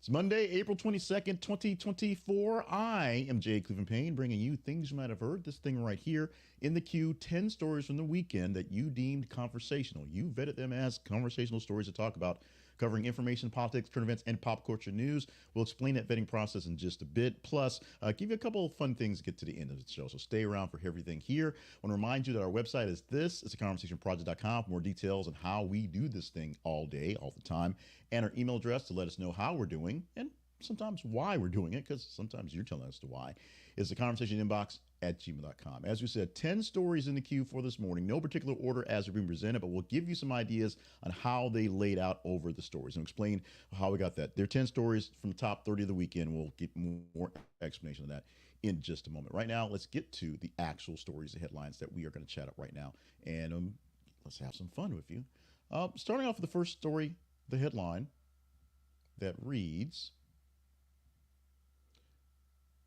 It's Monday, April 22nd, 2024. I am Jay Cleveland Payne, bringing you things you might have heard. This thing right here in the queue, 10 stories from the weekend that you deemed conversational. You vetted them as conversational stories to talk about, covering information, politics, current events, and pop culture news. We'll explain that vetting process in just a bit. Plus, give you a couple of fun things to get to the end of the show. So stay around for everything here. I want to remind you that our website is this. It's aconversationproject.com for more details on how we do this thing all day, all the time. And our email address to let us know how we're doing and sometimes why we're doing it, because sometimes you're telling us to why, is the conversation inbox at gmail.com. As we said, 10 stories in the queue for this morning. No particular order as they're being presented, but we'll give you some ideas on how they laid out over the stories and explain how we got that. There are 10 stories from the top 30 of the weekend. We'll get more explanation of that in just a moment. Right now, let's get to the actual stories, the headlines that we are going to chat up right now. And let's have some fun with you. Starting off with the first story, the headline that reads,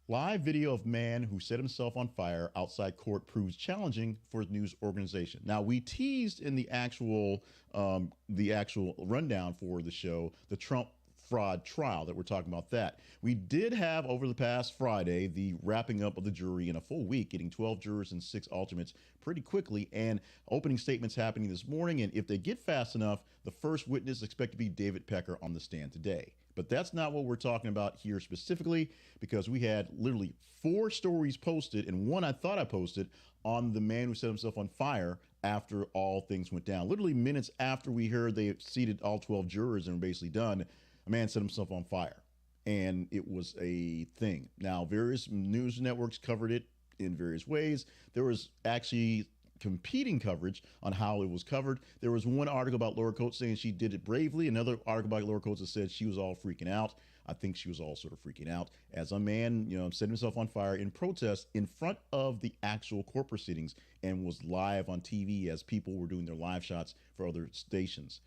live video of man who set himself on fire outside court proves challenging for news organization. Now, we teased in the actual rundown for the show the Trump fraud trial that we're talking about. That we did have over the past Friday the wrapping up of the jury in a full week, getting 12 jurors and 6 alternates pretty quickly, and opening statements happening this morning. And if they get fast enough, the first witness is expected to be David Pecker on the stand today. But that's not what we're talking about here specifically, because we had literally 4 stories posted, and one I thought I posted on the man who set himself on fire after all things went down. Literally minutes after we heard they seated all 12 jurors and were basically done, a man set himself on fire. And it was a thing. Now, various news networks covered it in various ways. There was actually competing coverage on how it was covered. There was one article about Laura Coates saying she did it bravely. Another article about Laura Coates that said she was all freaking out. I think she was all sort of freaking out as a man, set himself on fire in protest in front of the actual court proceedings and was live on TV as people were doing their live shots for other stations.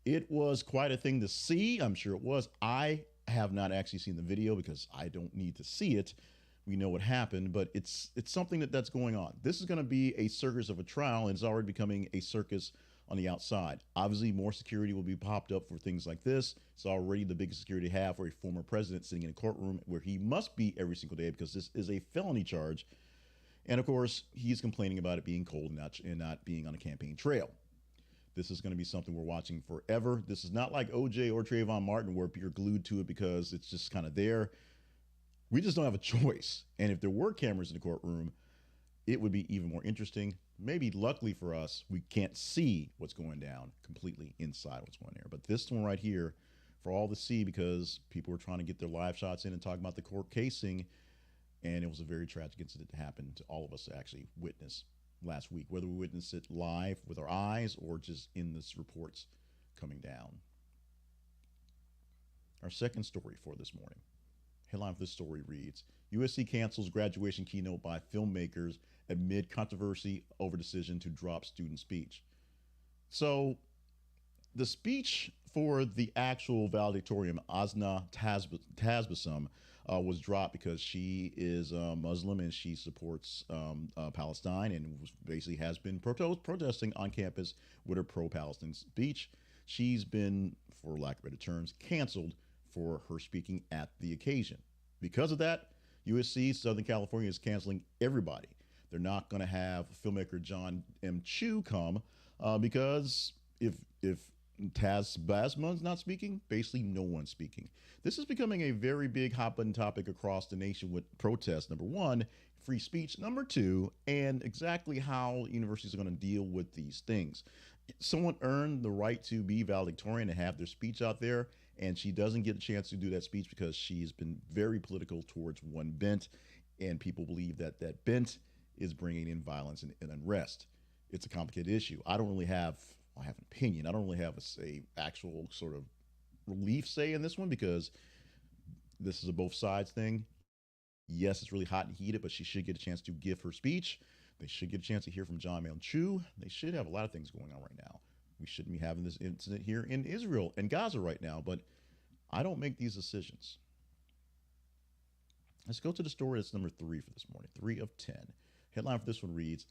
It was quite a thing to see. I'm sure it was. I have not actually seen the video because I don't need to see it. We know what happened, but it's something that's going on. This is going to be a circus of a trial, and it's already becoming a circus on the outside. Obviously, more security will be popped up for things like this. It's already the biggest security to have for a former president sitting in a courtroom where he must be every single day because this is a felony charge. And of course, he's complaining about it being cold and not being on a campaign trail. This is going to be something we're watching forever. This is not like OJ or Trayvon Martin where you're glued to it because it's just kind of there. We just don't have a choice. And if there were cameras in the courtroom, it would be even more interesting. Maybe luckily for us, we can't see what's going down completely inside what's going there. But this one right here, for all to see, because people were trying to get their live shots in and talk about the court casing. And it was a very tragic incident that happened to all of us to actually witness last week, whether we witnessed it live with our eyes or just in this reports coming down. Our second story for this morning. Headline for this story reads, USC cancels graduation keynote by filmmakers amid controversy over decision to drop student speech. So the speech for the actual valedictorian, Asna Tasbassum, was dropped because she is Muslim and she supports Palestine and basically has been protesting on campus with her pro-Palestine speech. She's been, for lack of better terms, canceled for her speaking at the occasion. Because of that, USC Southern California is canceling everybody. They're not going to have filmmaker John M. Chu come because if Taz Basman's not speaking, basically no one's speaking. This is becoming a very big hot button topic across the nation with protests. Number one, free speech. Number two, and exactly how universities are going to deal with these things. Someone earned the right to be valedictorian and have their speech out there, and she doesn't get a chance to do that speech because she's been very political towards one bent, and people believe that that bent is bringing in violence and unrest. It's a complicated issue. I have an opinion. I don't really have a actual sort of relief say in this one because this is a both sides thing. Yes, it's really hot and heated, but she should get a chance to give her speech. They should get a chance to hear from John Mayon Chu. They should have a lot of things going on right now. We shouldn't be having this incident here in Israel and Gaza right now, but I don't make these decisions. Let's go to the story that's number 3 for this morning, 3 of 10. Headline for this one reads,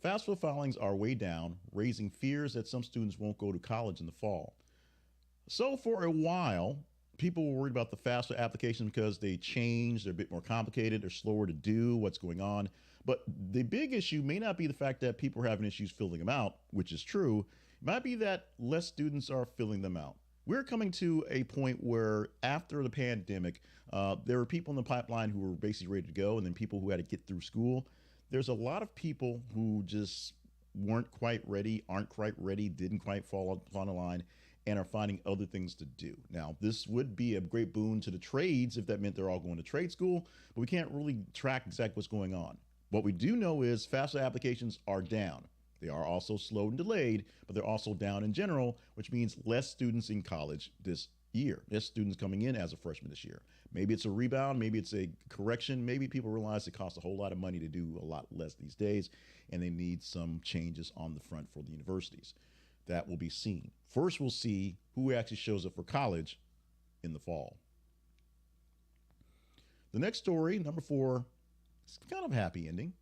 FAFSA filings are way down, raising fears that some students won't go to college in the fall. So for a while, People were worried about the FAFSA application because they changed, they're a bit more complicated, they're slower to do, what's going on. But the big issue may not be the fact that people are having issues filling them out, which is true. It might be that less students are filling them out. We're coming to a point where after the pandemic, there were people in the pipeline who were basically ready to go, and then people who had to get through school. There's a lot of people who just weren't quite ready, aren't quite ready, didn't quite fall on the line, and are finding other things to do. Now, this would be a great boon to the trades if that meant they're all going to trade school, but we can't really track exactly what's going on. What we do know is FAFSA applications are down. They are also slowed and delayed, but they're also down in general, which means less students in college this year. Less students coming in as a freshman this year. Maybe it's a rebound, maybe it's a correction, maybe people realize it costs a whole lot of money to do a lot less these days, and they need some changes on the front for the universities. That will be seen. First, we'll see who actually shows up for college in the fall. The next story, number 4, is kind of a happy ending.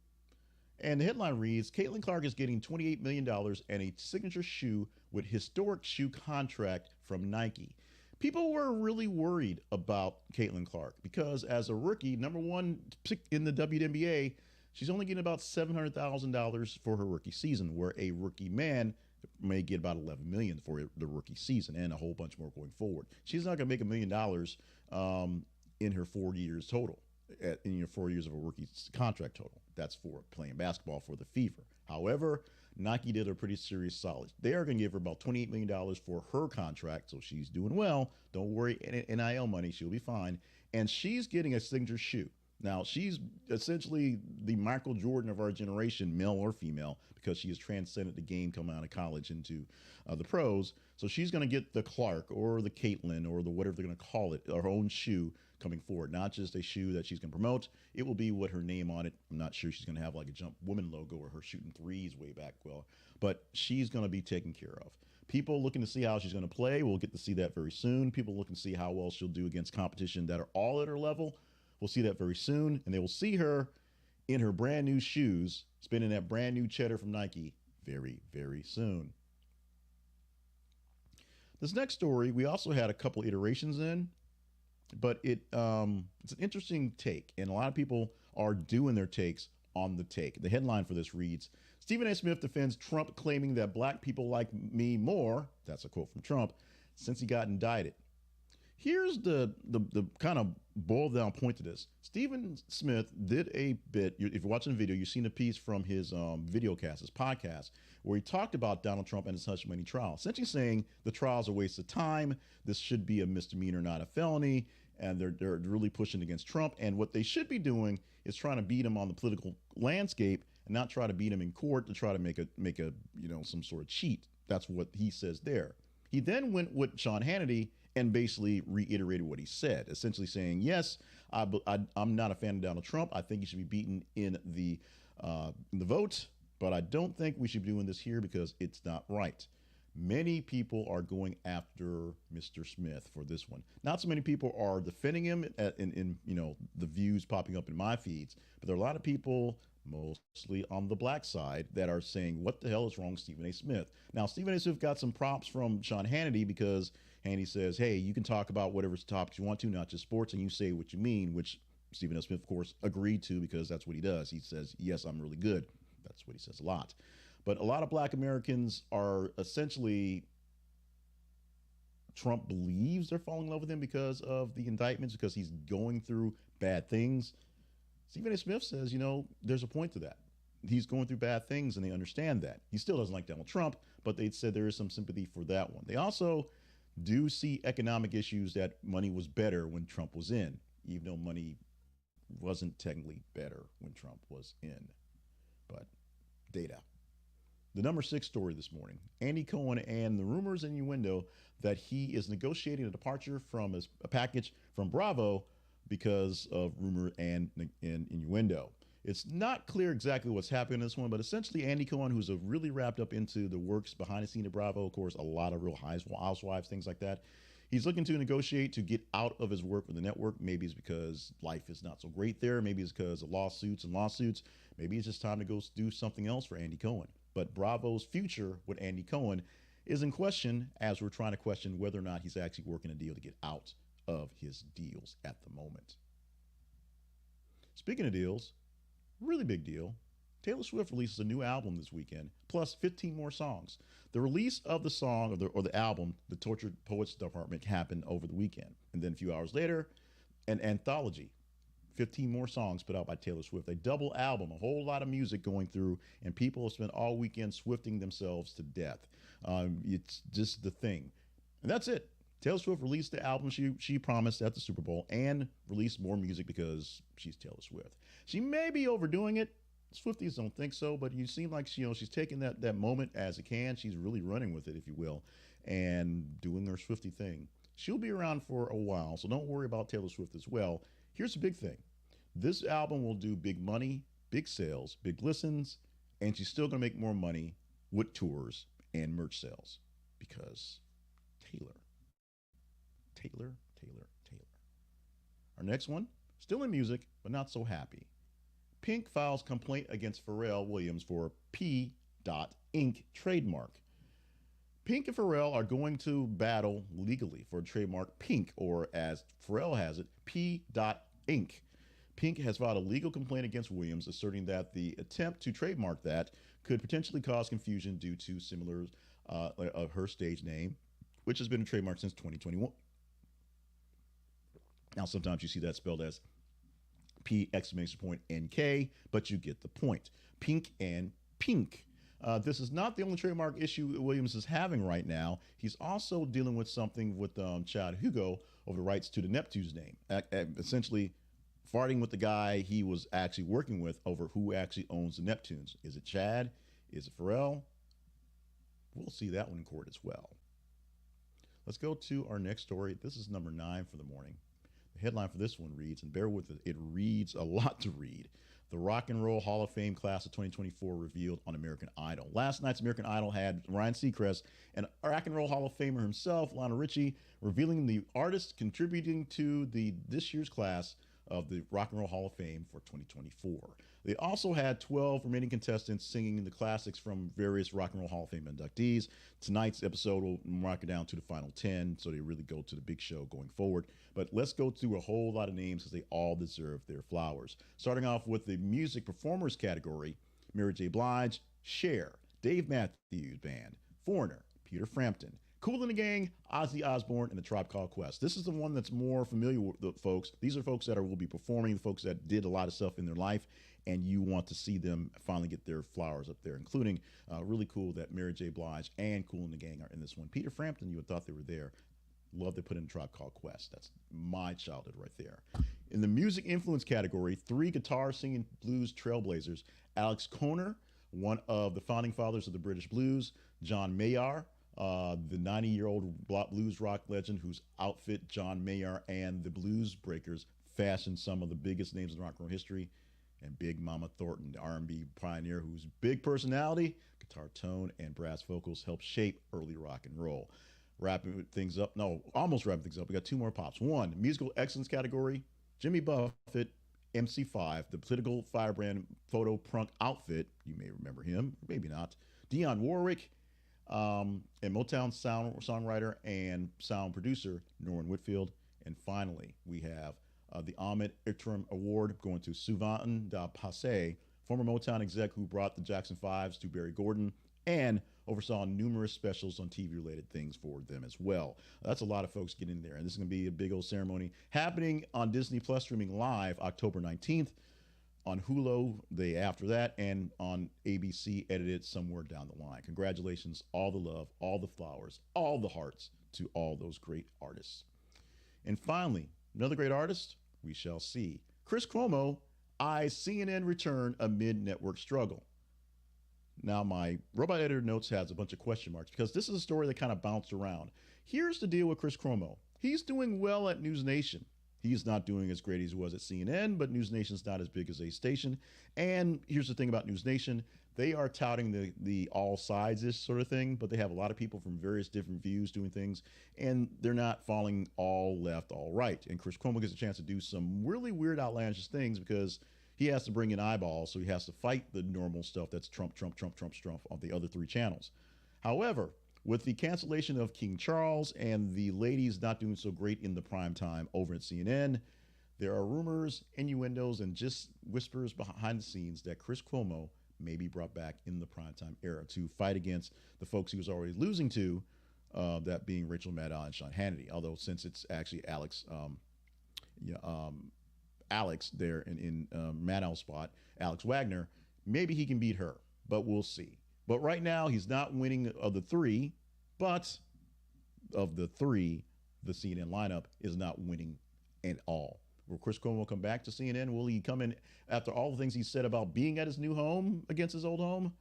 And the headline reads, Caitlin Clark is getting $28 million and a signature shoe with historic shoe contract from Nike. People were really worried about Caitlin Clark because as a rookie, number 1 pick in the WNBA, she's only getting about $700,000 for her rookie season, where a rookie man may get about $11 million for the rookie season and a whole bunch more going forward. She's not going to make $1 million in her 4 years total, in your 4 years of a rookie contract total. That's for playing basketball for the Fever. However, Nike did a pretty serious solid. They are going to give her about $28 million for her contract, so she's doing well. Don't worry, NIL money, she'll be fine. And she's getting a signature shoe. Now, she's essentially the Michael Jordan of our generation, male or female, because she has transcended the game coming out of college into the pros. So she's going to get the Clark or the Caitlin or the whatever they're going to call it, her own shoe coming forward. Not just a shoe that she's going to promote. It will be with her name on it. I'm not sure she's going to have like a Jump Woman logo or her shooting threes way back well, but she's going to be taken care of. People looking to see how she's going to play, we'll get to see that very soon. People looking to see how well she'll do against competition that are all at her level. We'll see that very soon, and they will see her in her brand new shoes, spending that brand new cheddar from Nike very, very soon. This next story, we also had a couple iterations in, but it's an interesting take, and a lot of people are doing their takes on the take. The headline for this reads, Stephen A. Smith defends Trump claiming that black people like me more, that's a quote from Trump, since he got indicted. Here's the kind of boiled down point to this. Stephen Smith did a bit, if you're watching the video, you've seen a piece from his videocast, his podcast, where he talked about Donald Trump and his hush money trial, essentially saying the trial's a waste of time. This should be a misdemeanor, not a felony. And they're really pushing against Trump. And what they should be doing is trying to beat him on the political landscape and not try to beat him in court to try to make a some sort of cheat. That's what he says there. He then went with Sean Hannity and basically reiterated what he said, essentially saying, yes, I'm not a fan of Donald Trump. I think he should be beaten in the vote, but I don't think we should be doing this here because it's not right. Many people are going after Mr. Smith for this one. Not so many people are defending him in the views popping up in my feeds, but there are a lot of people, mostly on the black side, that are saying, what the hell is wrong with Stephen A. Smith? Now, Stephen A. Smith got some props from Sean Hannity because Hannity says, hey, you can talk about whatever topics you want to, not just sports, and you say what you mean, which Stephen A. Smith, of course, agreed to because that's what he does. He says, yes, I'm really good. That's what he says a lot. But a lot of black Americans are essentially, Trump believes they're falling in love with him because of the indictments, because he's going through bad things. Stephen A. Smith says, there's a point to that. He's going through bad things and they understand that. He still doesn't like Donald Trump, but they said there is some sympathy for that one. They also do see economic issues that money was better when Trump was in, even though money wasn't technically better when Trump was in. But data. The number 6 story this morning, Andy Cohen and the rumors and innuendo that he is negotiating a departure from a package from Bravo because of rumor and innuendo. It's not clear exactly what's happening in this one, but essentially Andy Cohen, who's really wrapped up into the works behind the scene at Bravo, of course, a lot of Real Housewives, things like that. He's looking to negotiate to get out of his work with the network. Maybe it's because life is not so great there. Maybe it's because of lawsuits. Maybe it's just time to go do something else for Andy Cohen. But Bravo's future with Andy Cohen is in question as we're trying to question whether or not he's actually working a deal to get out of his deals at the moment. Speaking of deals, really big deal. Taylor Swift releases a new album this weekend, plus 15 more songs. The release of the song or the album, The Tortured Poets Department, happened over the weekend. And then a few hours later, an anthology, 15 more songs put out by Taylor Swift. A double album, a whole lot of music going through, and people have spent all weekend Swifting themselves to death. It's just the thing. And that's it. Taylor Swift released the album she promised at the Super Bowl and released more music because she's Taylor Swift. She may be overdoing it. Swifties don't think so, but you seem like she's taking that moment as it can. She's really running with it, if you will, and doing her Swifty thing. She'll be around for a while, so don't worry about Taylor Swift as well. Here's the big thing. This album will do big money, big sales, big listens, and she's still going to make more money with tours and merch sales because Taylor. Our next one, still in music, but not so happy. P.Inc. files complaint against Pharrell Williams for P.Inc. trademark. P.Inc. and Pharrell are going to battle legally for trademark P.Inc., or as Pharrell has it, P.Inc. P.Inc. has filed a legal complaint against Williams, asserting that the attempt to trademark that could potentially cause confusion due to similar of her stage name, which has been a trademark since 2021. Now, sometimes you see that spelled as P!NK, but you get the point. P.Inc. and P.Inc. This is not the only trademark issue Williams is having right now. He's also dealing with something with Chad Hugo over the rights to the Neptune's name, essentially farting with the guy he was actually working with over who actually owns the Neptunes. Is it Chad? Is it Pharrell? We'll see that one in court as well. Let's go to our next story. This is number 9 for the morning. The headline for this one reads, and bear with it reads a lot to read. The Rock and Roll Hall of Fame class of 2024 revealed on American Idol. Last night's American Idol had Ryan Seacrest and Rock and Roll Hall of Famer himself, Lionel Richie, revealing the artists contributing to this year's class of the Rock and Roll Hall of Fame for 2024. They also had 12 remaining contestants singing the classics from various Rock and Roll Hall of Fame inductees. Tonight's episode will mark it down to the final 10, so they really go to the big show going forward. But let's go through a whole lot of names because they all deserve their flowers. Starting off with the music performers category, Mary J. Blige, Cher, Dave Matthews Band, Foreigner, Peter Frampton, Kool and the Gang, Ozzy Osbourne, and the Tribe Called Quest. This is the one that's more familiar with the folks. These are folks that will be performing, the folks that did a lot of stuff in their life, and you want to see them finally get their flowers up there, including really cool that Mary J. Blige and Kool and the Gang are in this one. Peter Frampton, you would thought they were there. Love they put in a Tribe Called Quest. That's my childhood right there. In the music influence category, 3 guitar singing blues trailblazers. Alex Coner, one of the founding fathers of the British blues. John Mayer, the 90-year-old blues rock legend whose outfit John Mayer and the Blues Breakers fashioned some of the biggest names in rock and roll history. And Big Mama Thornton, the R&B pioneer whose big personality, guitar tone, and brass vocals helped shape early rock and roll. Almost wrapping things up. We got 2 more pops. 1, musical excellence category, Jimmy Buffett, MC5, the political firebrand photo prunk outfit. You may remember him, maybe not. Dionne Warwick, and Motown songwriter and sound producer, Norman Whitfield. And finally, we have the Ahmed Interim Award going to Sylvain Da Passe, former Motown exec who brought the Jackson 5s to Barry Gordon and oversaw numerous specials on TV-related things for them as well. That's a lot of folks getting there, and this is going to be a big old ceremony happening on Disney Plus streaming live October 19th, on Hulu the day after that, and on ABC edited somewhere down the line. Congratulations, all the love, all the flowers, all the hearts to all those great artists. And finally, another great artist, we shall see. Chris Cuomo eyes CNN return amid network struggle. Now, my robot editor notes has a bunch of question marks because this is a story that kind of bounced around. Here's the deal with Chris Cuomo. He's doing well at News Nation. He's not doing as great as he was at CNN, but News Nation's not as big as a station. And here's the thing about News Nation. They are touting the all sides-ish sort of thing, but they have a lot of people from various different views doing things, and they're not falling all left, all right. And Chris Cuomo gets a chance to do some really weird, outlandish things because he has to bring in eyeballs, so he has to fight the normal stuff that's Trump on the other 3 channels. However, With the cancellation of King Charles and the ladies not doing so great in the prime time over at CNN, there are rumors, innuendos, and just whispers behind the scenes that Chris Cuomo may be brought back in the primetime era to fight against the folks he was already losing to, that being Rachel Maddow and Sean Hannity. Although since it's actually yeah, Alex there in Maddow's spot, Alex Wagner, maybe he can beat her, but we'll see. But right now, he's not winning of the three, but of the three, the CNN lineup is not winning at all. Will Chris Cuomo come back to CNN? Will he come in after all the things he said about being at his new home against his old home?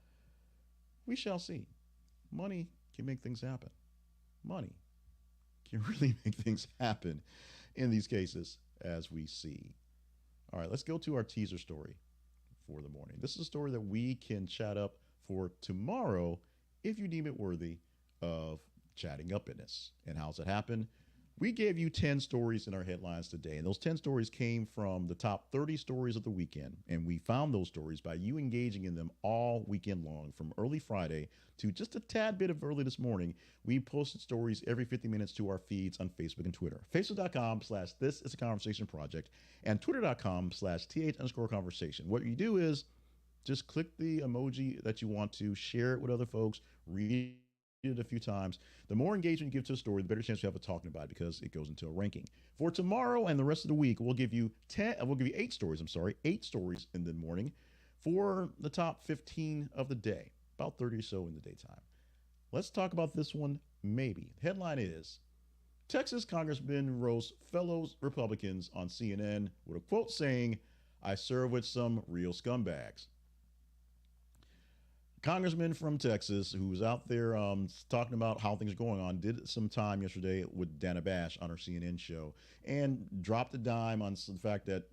We shall see. Money can make things happen. Money can really make things happen in these cases, as we see. All right, let's go to our teaser story for the morning. This is a story that we can chat up for tomorrow if you deem it worthy of chatting up in this. And how's it happen? We gave you 10 stories in our headlines today, and those 10 stories came from the top 30 stories of the weekend. And we found those stories by you engaging in them all weekend long, from early Friday to just a tad bit of early this morning. We posted stories every 50 minutes to our feeds on Facebook and Twitter. Facebook.com/This Is a Conversation Project and Twitter.com/TH_conversation. What you do is just click the emoji that you want to, share it with other folks, read it a few times. The more engagement you give to a story, the better chance you have of talking about it, because it goes into a ranking. For tomorrow and the rest of the week, we'll give you 8 stories. 8 stories in the morning for the top 15 of the day, about 30 or so in the daytime. Let's talk about this one, maybe. The headline is, Texas Congressman roasts fellow Republicans on CNN with a quote saying, "I serve with some real scumbags." Congressman from Texas, who was out there talking about how things are going on, did some time yesterday with Dana Bash on her CNN show and dropped a dime on the fact that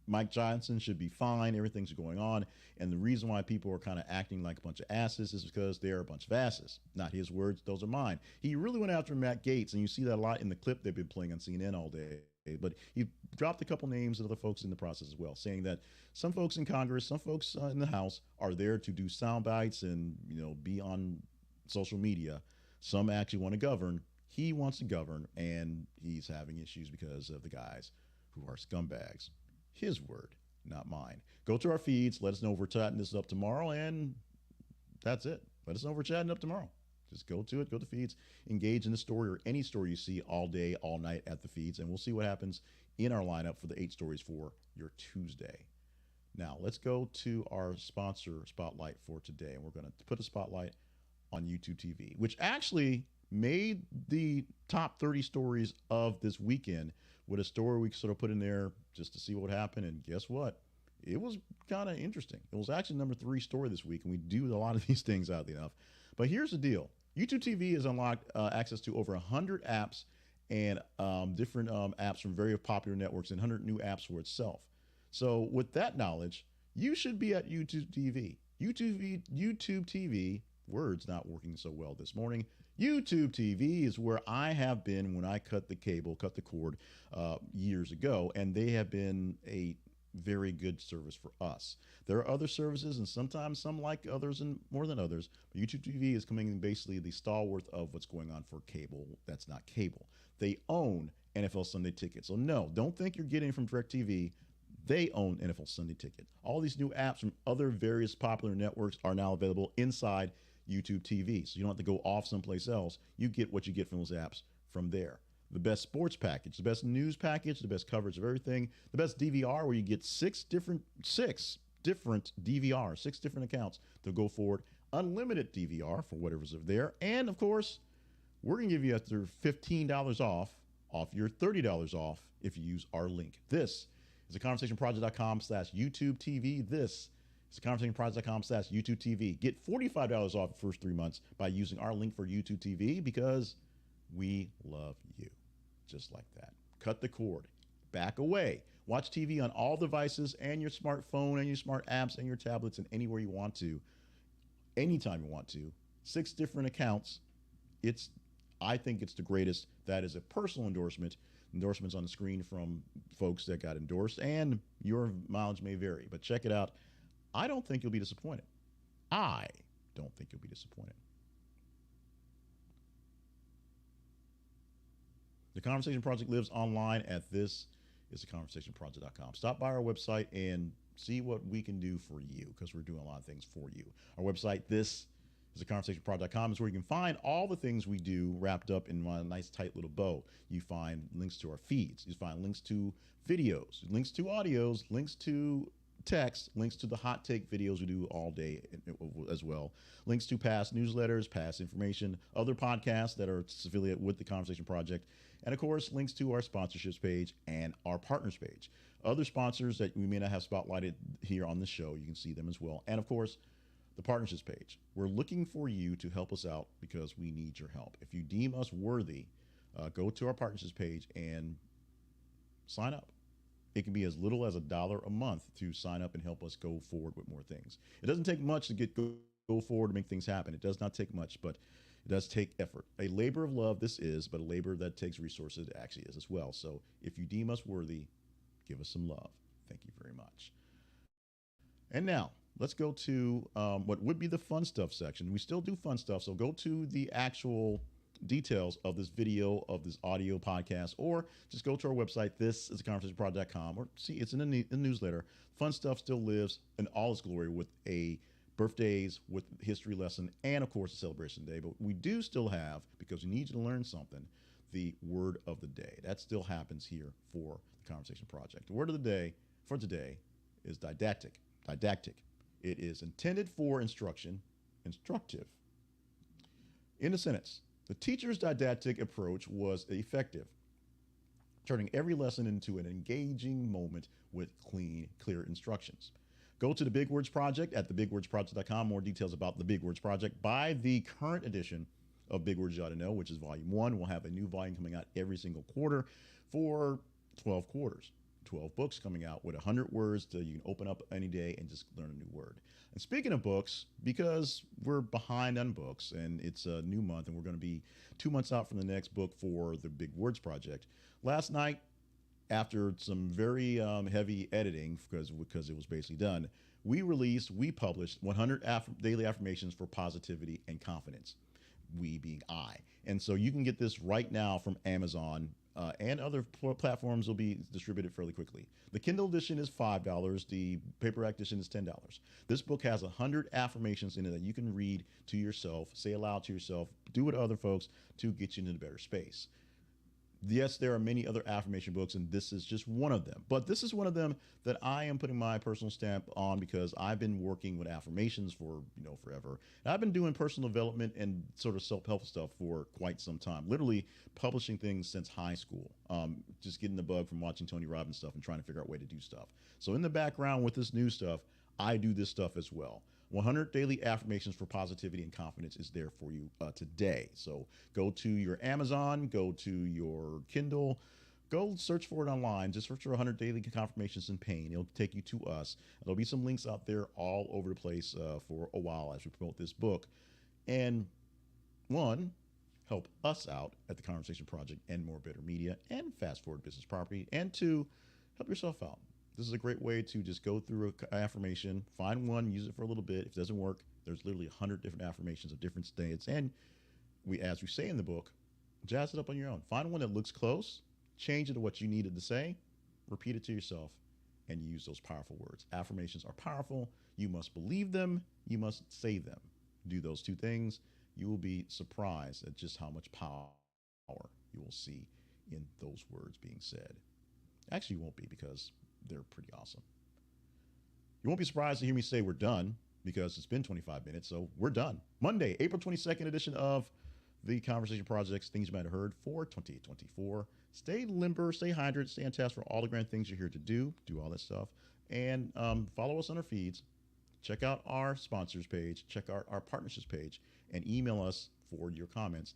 Mike Johnson should be fine. Everything's going on. And the reason why people are kind of acting like a bunch of asses is because they're a bunch of asses. Not his words, those are mine. He really went after Matt Gaetz, and you see that a lot in the clip they've been playing on CNN all day. But he dropped a couple names of other folks in the process as well, saying that some folks in Congress, some folks in the House are there to do sound bites and, be on social media. Some actually want to govern. He wants to govern, and he's having issues because of the guys who are scumbags. His word, not mine. Go to our feeds. Let us know if we're chatting this up tomorrow, and that's it. Let us know if we're chatting up tomorrow. Just go to it, go to feeds, engage in the story or any story you see all day, all night at the feeds, and we'll see what happens in our lineup for the 8 stories for your Tuesday. Now, let's go to our sponsor spotlight for today, and we're going to put a spotlight on YouTube TV, which actually made the top 30 stories of this weekend with a story we sort of put in there just to see what happened, and guess what? It was kind of interesting. It was actually number 3 story this week, and we do a lot of these things, oddly enough. But here's the deal. YouTube TV has unlocked access to over 100 apps and different apps from very popular networks and 100 new apps for itself. So with that knowledge, you should be at YouTube TV. YouTube TV, words not working so well this morning. YouTube TV is where I have been when I cut the cord years ago, and they have been a very good service for us. There are other services, and sometimes some like others and more than others, but YouTube TV is coming in basically the stalwart of what's going on for cable. That's not cable. They own NFL Sunday Ticket. So no, don't think you're getting it from DirecTV. They own NFL Sunday Ticket. All these new apps from other various popular networks are now available inside YouTube TV. So you don't have to go off someplace else. You get what you get from those apps from there. The best sports package, the best news package, the best coverage of everything, the best DVR, where you get 6 different DVRs, 6 different accounts to go forward, unlimited DVR for whatever's there. And of course, we're going to give you after $15 off your $30 off if you use our link. This is theconversationproject.com/YouTube TV. This is theconversationproject.com/YouTube TV. Get $45 off the first 3 months by using our link for YouTube TV, because we love you. Just like that. Cut the cord. Back away. Watch TV on all devices and your smartphone and your smart apps and your tablets and anywhere you want to, anytime you want to. 6 different accounts. I think it's the greatest. That is a personal endorsement. Endorsements on the screen from folks that got endorsed, and your mileage may vary, but check it out. I don't think you'll be disappointed. I don't think you'll be disappointed. The Conversation Project lives online at thisistheconversationproject.com. Stop by our website and see what we can do for you, because we're doing a lot of things for you. Our website, thisistheconversationproject.com, is where you can find all the things we do wrapped up in a nice tight little bow. You find links to our feeds. You find links to videos, links to audios, links to text, links to the hot take videos we do all day as well, links to past newsletters, past information, other podcasts that are affiliated with the Conversation Project, and of course, links to our sponsorships page and our partners page. Other sponsors that we may not have spotlighted here on the show, you can see them as well. And of course, the partnerships page. We're looking for you to help us out because we need your help. If you deem us worthy, go to our partnerships page and sign up. It can be as little as $1 a month to sign up and help us go forward with more things. It doesn't take much to go forward to make things happen. It does not take much, but it does take effort. A labor of love this is, but a labor that takes resources it actually is as well. So if you deem us worthy, give us some love. Thank you very much. And now let's go to what would be the fun stuff section. We still do fun stuff, so go to the actual details of this video, of this audio podcast, or just go to our website, thisistheconversationproject.com, or see it's in the newsletter. Fun stuff still lives in all its glory with a birthdays, with history lesson, and of course a celebration day. But we do still have, because we need you to learn something, the word of the day. That still happens here for the Conversation Project. The word of the day for today is didactic. Didactic. It is intended for instruction, instructive. In a sentence, the teacher's didactic approach was effective, turning every lesson into an engaging moment with clear instructions. Go to the Big Words Project at thebigwordsproject.com. More details about the Big Words Project. Buy the current edition of Big Words You Ought to Know, which is volume 1. We'll have a new volume coming out every single quarter for 12 quarters. 12 books coming out with 100 words that you can open up any day and just learn a new word. And speaking of books, because we're behind on books and it's a new month and we're going to be 2 months out from the next book for the Big Words Project, last night, after some very heavy editing, because it was basically done, we published 100 daily affirmations for positivity and confidence. We being I. And so you can get this right now from Amazon, and other platforms will be distributed fairly quickly. The Kindle edition is $5. The paperback edition is $10. This book has 100 affirmations in it that you can read to yourself, say aloud to yourself, do with other folks to get you into a better space. Yes, there are many other affirmation books, and this is just one of them. But this is one of them that I am putting my personal stamp on because I've been working with affirmations for, forever. And I've been doing personal development and sort of self-help stuff for quite some time, literally publishing things since high school, just getting the bug from watching Tony Robbins stuff and trying to figure out a way to do stuff. So in the background with this new stuff, I do this stuff as well. 100 daily affirmations for positivity and confidence is there for you today. So go to your Amazon, go to your Kindle, go search for it online. Just search for 100 daily confirmations in pain. It'll take you to us. There'll be some links out there all over the place for a while as we promote this book. And one, help us out at the Conversation Project and More Better Media and Fast Forward Business Property. And two, help yourself out. This is a great way to just go through an affirmation, find one, use it for a little bit. If it doesn't work, there's literally 100 different affirmations of different states. And as we say in the book, jazz it up on your own. Find one that looks close, change it to what you needed to say, repeat it to yourself, and use those powerful words. Affirmations are powerful. You must believe them. You must say them. Do those two things. You will be surprised at just how much power you will see in those words being said. Actually, you won't be, because they're pretty awesome. You won't be surprised to hear me say we're done, because it's been 25 minutes, so we're done. Monday, April 22nd edition of the Conversation Project's Things You Might Have Heard for 2024. Stay limber, stay hydrated, stay on task for all the grand things you're here to do all that stuff. And follow us on our feeds. Check out our sponsors page, check out our partnerships page, and email us for your comments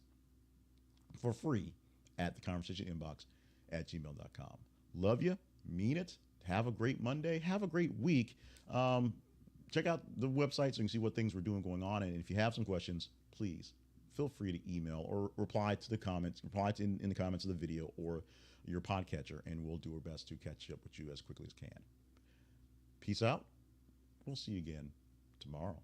for free at theconversationinbox@gmail.com. Love you, mean it. Have a great Monday. Have a great week. Check out the website so you can see what things we're doing going on. And if you have some questions, please feel free to email or reply to the comments, in the comments of the video or your podcatcher, and we'll do our best to catch up with you as quickly as can. Peace out. We'll see you again tomorrow.